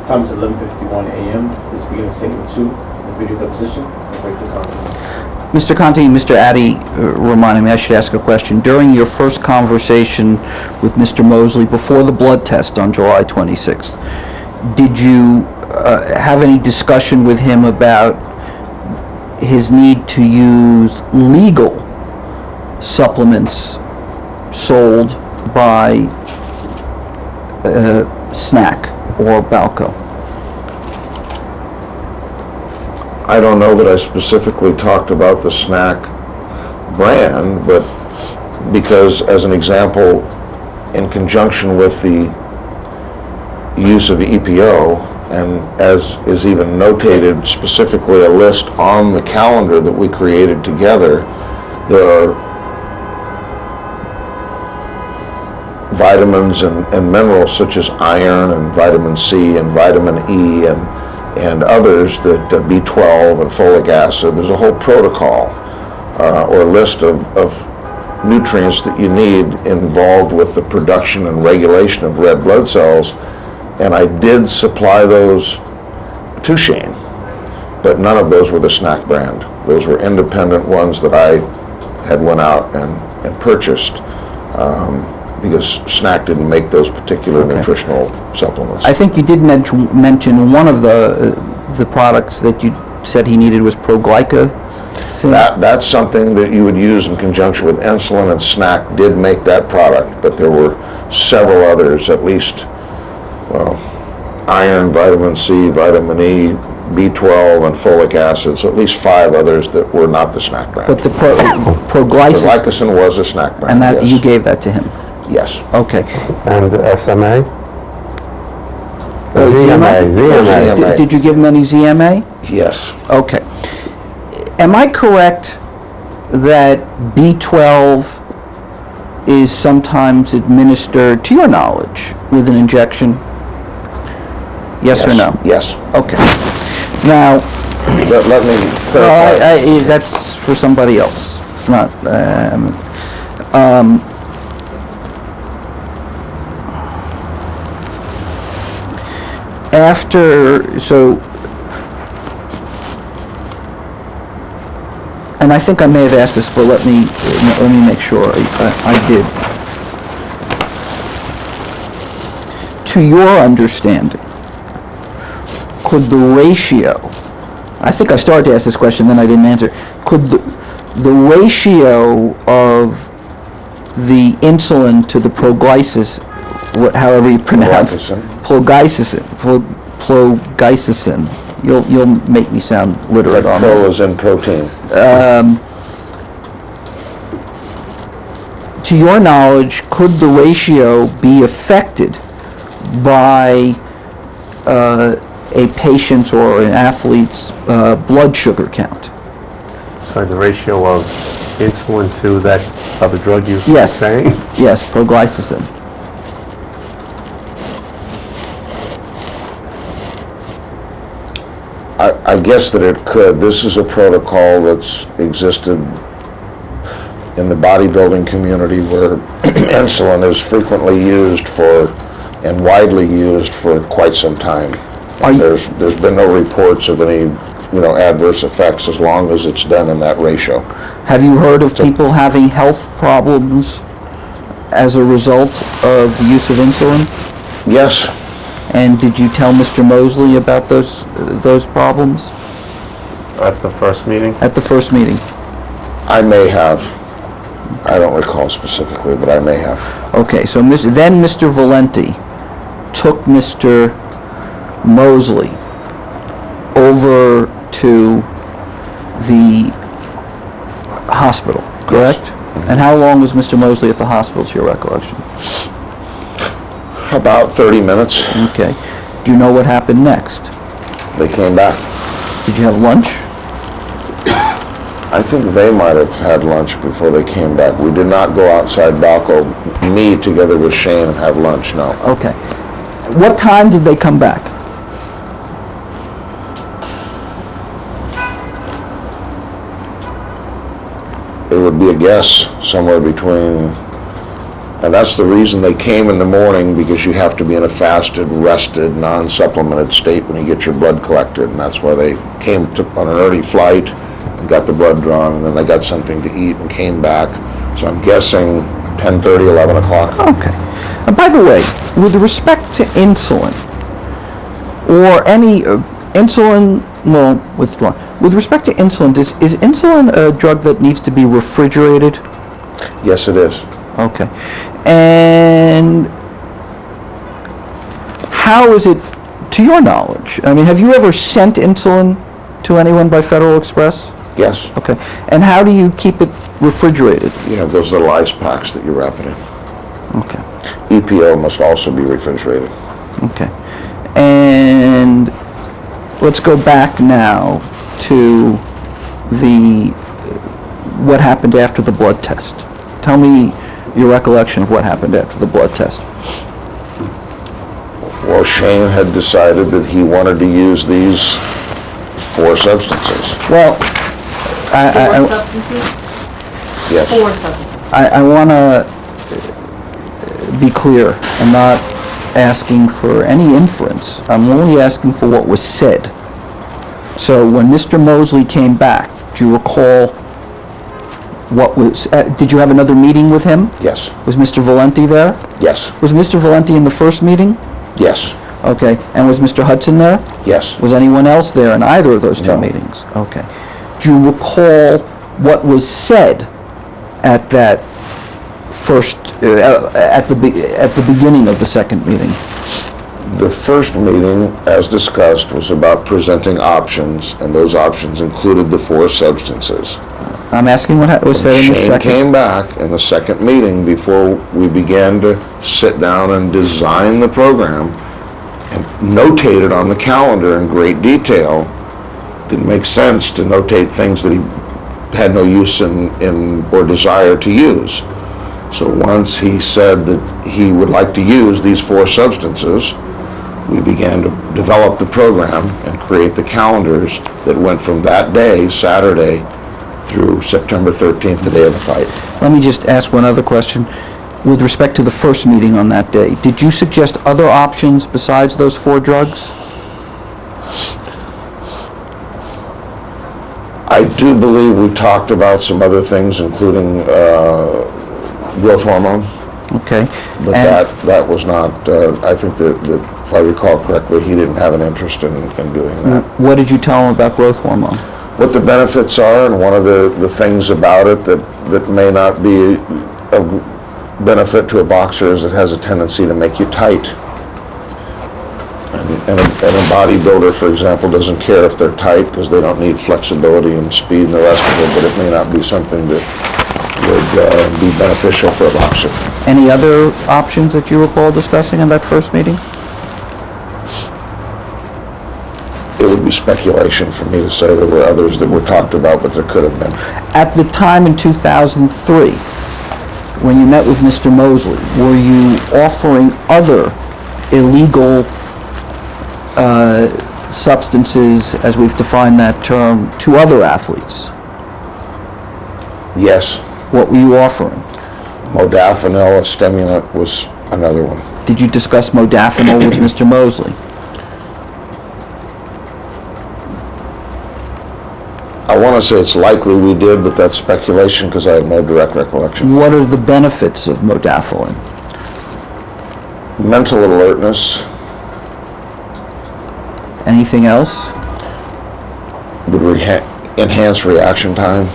Time is 11:51 a.m. This beginning segment 2, the video deposition of Victor Conte. Mr. Conte, Mr. Addy reminded me I should ask a question. During your first conversation with Mr. Mosley before the blood test on July 26th, did you have any discussion with him about his need to use legal supplements sold by Snack or Balco? I don't know that I specifically talked about the Snack brand, but because, as an example, in conjunction with the use of EPO, and as is even notated specifically a list on the calendar that we created together, there are vitamins and minerals such as iron and vitamin C and vitamin E and others, that B12 and folic acid. There's a whole protocol or list of nutrients that you need involved with the production and regulation of red blood cells. And I did supply those to Shane, but none of those were the Snack brand. Those were independent ones that I had went out and purchased because Snack didn't make those particular nutritional supplements. I think you did mention one of the products that you said he needed was proglycin. That's something that you would use in conjunction with insulin, and Snack did make that product, but there were several others, at least iron, vitamin C, vitamin E, B12, and folic acid, so at least 5 others that were not the Snack brand. But the proglycin was a Snack brand, and that yes. you gave that to him? Yes. Okay. And SMA? ZMA. Did you give him any ZMA? Yes. Okay. Am I correct that B12 is sometimes administered, to your knowledge, with an injection? Yes or no? Yes. Okay. Now, Let me clarify. that's for somebody else. It's not. And I think I may have asked this, but let me make sure I did. To your understanding, could the ratio, I think I started to ask this question, then I didn't answer, could the ratio of the insulin to the proglycin, however you pronounce it, proglycin, you'll make me sound literate on that. Pro is in protein. To your knowledge, could the ratio be affected by a patient's or an athlete's blood sugar count? So the ratio of insulin to that other drug you were saying? Yes, proglycin. I guess that it could. This is a protocol that's existed in the bodybuilding community where insulin is frequently used for and widely used for quite some time. There's been no reports of any adverse effects as long as it's done in that ratio. Have you heard of people having health problems as a result of the use of insulin? Yes. And did you tell Mr. Mosley about those problems? At the first meeting? At the first meeting. I may have. I don't recall specifically, but I may have. Okay, so then Mr. Valenti took Mr. Mosley over to the hospital, correct? Yes. And how long was Mr. Mosley at the hospital, to your recollection? About 30 minutes. Okay. Do you know what happened next? They came back. Did you have lunch? I think they might have had lunch before they came back. We did not go outside Balco, me together with Shane, and have lunch, no. Okay. What time did they come back? It would be a guess, somewhere between And that's the reason they came in the morning, because you have to be in a fasted, rested, non-supplemented state when you get your blood collected. And that's why they came on an early flight and got the blood drawn, and then they got something to eat and came back. So I'm guessing 10:30, 11 o'clock. Okay. And by the way, with respect to insulin, or any insulin, well, withdrawn. With respect to insulin, is insulin a drug that needs to be refrigerated? Yes, it is. Okay. And how is it, to your knowledge? I mean, have you ever sent insulin to anyone by Federal Express? Yes. Okay. And how do you keep it refrigerated? You have those little ice packs that you wrap it in. Okay. EPO must also be refrigerated. Okay. And let's go back now to what happened after the blood test. Tell me your recollection of what happened after the blood test. Well, Shane had decided that he wanted to use these 4 substances. Well, Four substances? Yes. 4 substances. I want to be clear. I'm not asking for any inference. I'm only asking for what was said. So when Mr. Mosley came back, do you recall what was, did you have another meeting with him? Yes. Was Mr. Valenti there? Yes. Was Mr. Valenti in the first meeting? Yes. Okay. And was Mr. Hudson there? Yes. Was anyone else there in either of those 2 No. meetings? Okay. Do you recall what was said at that first, at the beginning of the second meeting? The first meeting, as discussed, was about presenting options, and those options included the 4 substances. I'm asking what was said in the Shane second. came back in the second meeting before we began to sit down and design the program and notate it on the calendar in great detail. Didn't make sense to notate things that he had no use in or desire to use. So once he said that he would like to use these 4 substances, we began to develop the program and create the calendars that went from that day, Saturday, through September 13th, the day of the fight. Let me just ask one other question. With respect to the first meeting on that day, did you suggest other options besides those 4 drugs? I do believe we talked about some other things, including growth hormone, Okay. but And- that was not, I think that, if I recall correctly, he didn't have an interest in doing that. What did you tell him about growth hormone? What the benefits are, and one of the things about it that may not be of benefit to a boxer is it has a tendency to make you tight. And a bodybuilder, for example, doesn't care if they're tight because they don't need flexibility and speed and the rest of it, but it may not be something that would be beneficial for a boxer. Any other options that you recall discussing in that first meeting? It would be speculation for me to say there were others that were talked about, but there could have been. At the time in 2003, when you met with Mr. Mosley, were you offering other illegal substances, as we've defined that term, to other athletes? Yes, What were you offering? modafinil, a stimulant, was another one. Did you discuss modafinil with Mr. Mosley? I want to say it's likely we did, but that's speculation because I have no direct recollection. What are the benefits of modafinil? Mental alertness, Anything else? would enhance reaction time.